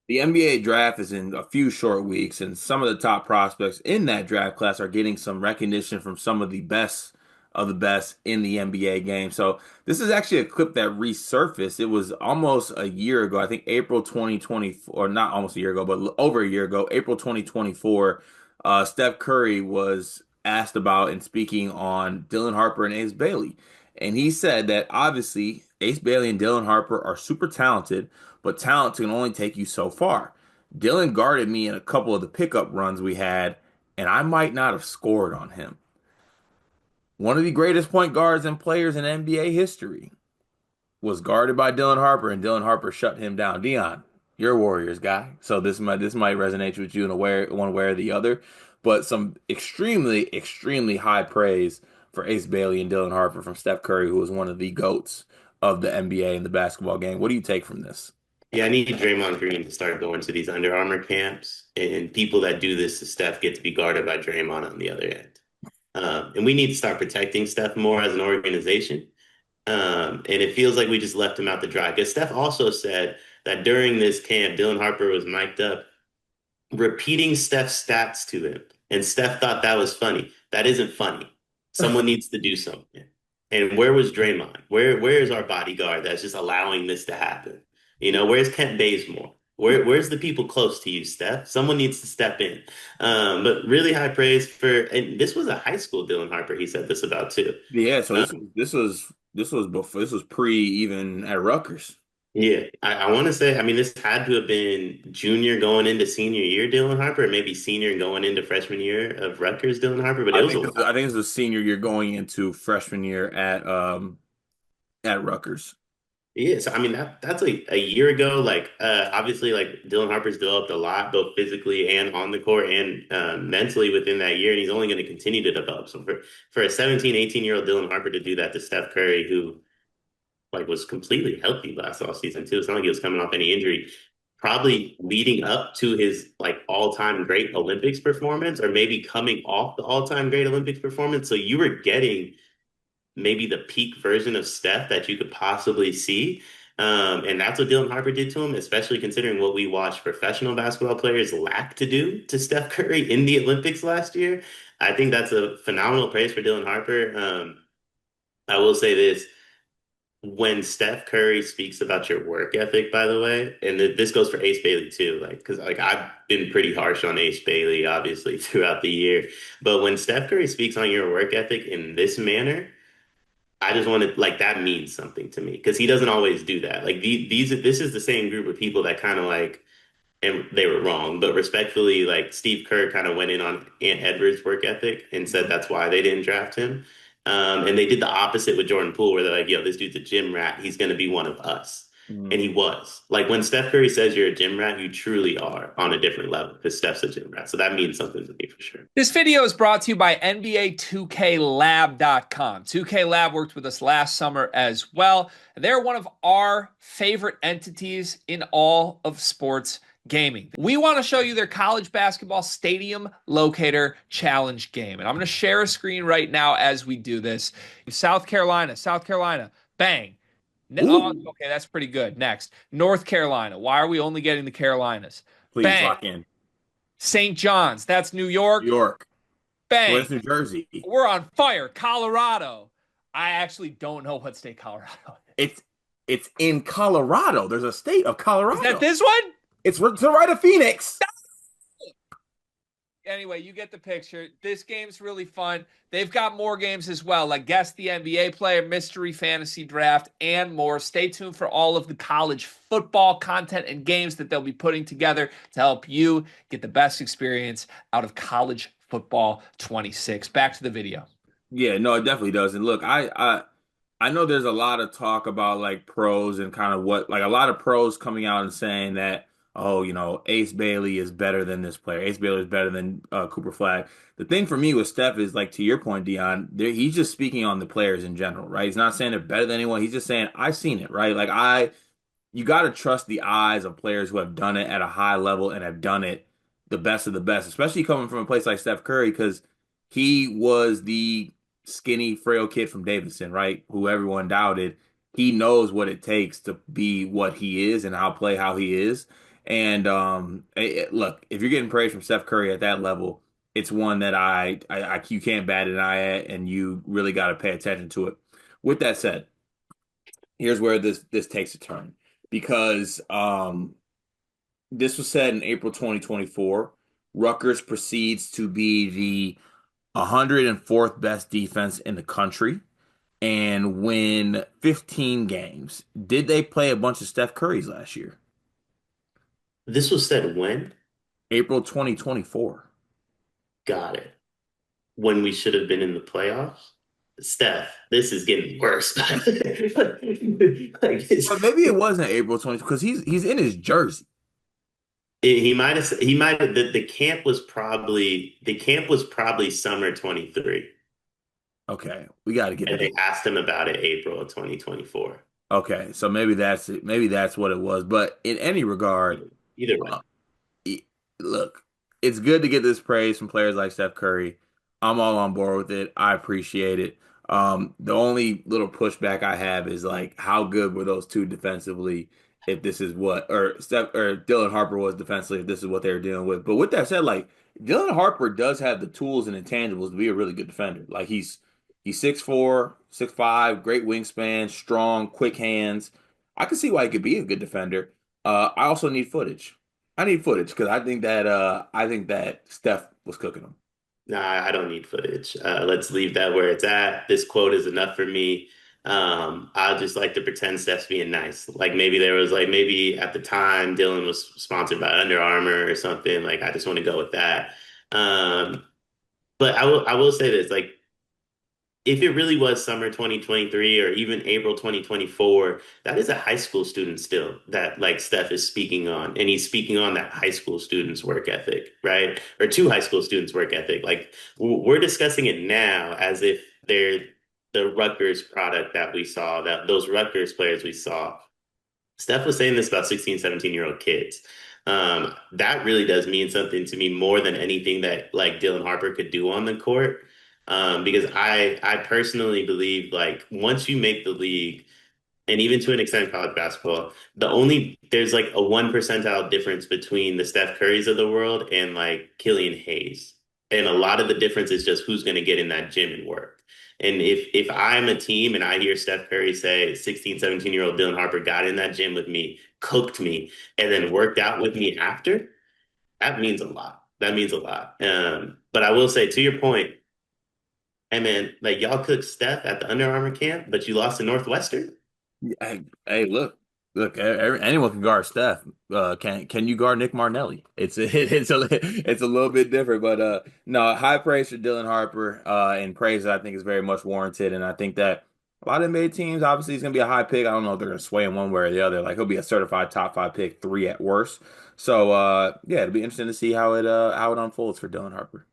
The NBA draft is in a few short weeks, and some of the top prospects in that draft class are getting some recognition from some of the best in the NBA game. So this is actually a clip that resurfaced. It was almost a year ago, I think April 2024, or not almost a year ago, but over a year ago, April 2024. Steph Curry was asked about and speaking on Dylan Harper and Ace Bailey. And he said that obviously Ace Bailey and Dylan Harper are super talented, but talent can only take you so far. Dylan guarded me in a couple of the pickup runs we had, and I might not have scored on him. One of the greatest point guards and players in NBA history was guarded by Dylan Harper, and Dylan Harper shut him down. Dion, you're a Warriors guy, so this might resonate with you in one way or the other. But some extremely high praise for Ace Bailey and Dylan Harper from Steph Curry, who was one of the goats of the NBA in the basketball game. What do you take from this? Yeah, I need Draymond Green to start going to these Under Armour camps, and people that do this to Steph get to be guarded by Draymond on the other end. And we need to start protecting Steph more as an organization. And it feels like we just left him out to dry. Because Steph also said that during this camp, Dylan Harper was mic'd up repeating Steph's stats to him. And Steph thought that was funny. That isn't funny. Someone needs to do something. And where was Draymond? Where is our bodyguard that's just allowing this to happen? Where's Kent Bazemore? Where's the people close to you, Steph? Someone needs to step in. But really high praise and this was a high school Dylan Harper, he said this about too. Yeah, so Um, this was before this was pre even at Rutgers. Yeah, I want to say, I mean, this had to have been junior going into senior year, Dylan Harper, or maybe senior going into freshman year of Rutgers, Dylan Harper, but it was a while. I think this is the senior year going into freshman year at Rutgers. Yeah, so I mean that's like a year ago. Like obviously, like Dylan Harper's developed a lot, both physically and on the court, and mentally within that year, and he's only going to continue to develop. So for a 17, 18-year-old Dylan Harper to do that to Steph Curry, who like was completely healthy last off season too. It's not like he was coming off any injury. Probably leading up to his like all-time great Olympics performance, or maybe coming off the all-time great Olympics performance. So you were getting maybe the peak version of Steph that you could possibly see. And that's what Dylan Harper did to him, especially considering what we watched professional basketball players lack to do to Steph Curry in the Olympics last year. I think that's a phenomenal praise for Dylan Harper. I will say this when Steph Curry speaks about your work ethic, by the way, and this goes for Ace Bailey too, like because like I've been pretty harsh on Ace Bailey, obviously throughout the year, but when Steph Curry speaks on your work ethic in this manner, I just want to like that means something to me because he doesn't always do that. Like this is the same group of people that kind of like and they were wrong, but respectfully, like Steve Kerr kind of went in on Ant Edwards' work ethic and said that's why they didn't draft him. And they did the opposite with Jordan Poole, where they're like, yo, this dude's a gym rat. He's going to be one of us. And he was. Like when Steph Curry says you're a gym rat, you truly are on a different level because Steph's a gym rat. So that means something to me for sure. This video is brought to you by NBA 2KLab.com. 2K Lab worked with us last summer as well. They're one of our favorite entities in all of sports gaming. We want to show you their college basketball stadium locator challenge game. And I'm going to share a screen right now as we do this. South Carolina, bang. Oh, Ooh, okay, that's pretty good. Next, North Carolina. Why are we only getting the Carolinas? please Bang. lock in. St. John's, that's New New York. York. Bang. Where's New Jersey? We're on fire. Colorado. I actually don't know what state Colorado is. It's in Colorado. There's a state of Is that Colorado. this one? It's to the right of Phoenix. Anyway, you get the picture. This game's really fun. They've got more games as well, like Guess the NBA Player, Mystery Fantasy Draft, and more. Stay tuned for all of the college football content and games that they'll be putting together to help you get the best experience out of college football 26. Back to the video. Yeah, no, it definitely does. And look, I know there's a lot of talk about like pros and kind of what like a lot of pros coming out and saying that, oh, Ace Bailey is better than this player. Ace Bailey is better than Cooper Flag. The thing for me with Steph is like to your point, Dion, he's just speaking on the players in general, right? He's not saying they're better than anyone. He's just saying I've seen it, right? You got to trust the eyes of players who have done it at a high level and have done it the best of the best, especially coming from a place like Steph Curry, because he was the skinny, frail kid from Davidson, right? Who everyone doubted. He knows what it takes to be what he is and how he is. And look, if you're getting praise from Steph Curry at that level, it's one that you can't bat an eye at, and you really got to pay attention to it. With that said, here's where this takes a turn because this was said in April 2024. Rutgers proceeds to be the 104th best defense in the country and win 15 games. Did they play a bunch of Steph Currys last year? This was said when? April 2024. Got it. When we should have been in the playoffs? Steph, this is getting worse. Like But maybe it wasn't April 20 because he's in his jersey. he might have the camp was probably summer 23. Okay, we got to get And that. they asked him about it April of 2024. Okay, so maybe that's it. Maybe that's what it was. But in any regard, Either uh, way. e- look, it's good to get this praise from players like Steph Curry. I'm all on board with it. I appreciate it. The only little pushback I have is like, how good were those two defensively? If this is what, or Steph or Dylan Harper was defensively, if this is what they were dealing with. But with that said, like Dylan Harper does have the tools and intangibles to be a really good defender. Like he's 6'4", 6'5", great wingspan, strong, quick hands. I can see why he could be a good defender. I also need footage. I need footage because I think that Steph was cooking them. Nah, I don't need footage. Let's leave that where it's at. This quote is enough for me. I just like to pretend Steph's being nice. Like maybe at the time Dylan was sponsored by Under Armour or something. Like I just want to go with that. Um, but I will say this, like if it really was summer 2023 or even April 2024, that is a high school student still that like Steph is speaking on. And he's speaking on that high school student's work ethic, right? Or two high school students' work ethic. Like we're discussing it now as if they're the Rutgers product that we saw, that those Rutgers players we saw. Steph was saying this about 16, 17-year-old kids. That really does mean something to me more than anything that like Dylan Harper could do on the court. Because I personally believe like once you make the league, and even to an extent college basketball, there's like a 1 percentile difference between the Steph Currys of the world and like Killian Hayes. And a lot of the difference is just who's going to get in that gym and work. And if I'm a team and I hear Steph Curry say 16, 17-year-old Dylan Harper got in that gym with me, cooked me, and then worked out with me after, that means a lot. That means a lot. But I will say to your point, hey man, like y'all cooked Steph at the Under Armour camp, but you lost to Northwestern? Hey, look, anyone can guard Steph. Can you guard Nick Martinelli? It's a little bit different, but no, high praise for Dylan Harper, and praise that I think is very much warranted. And I think that a lot of NBA teams, obviously, he's gonna be a high pick. I don't know if they're gonna sway him one way or the other. Like he'll be a certified top five pick, three at worst. So yeah, it'll be interesting to see how it unfolds for Dylan Harper.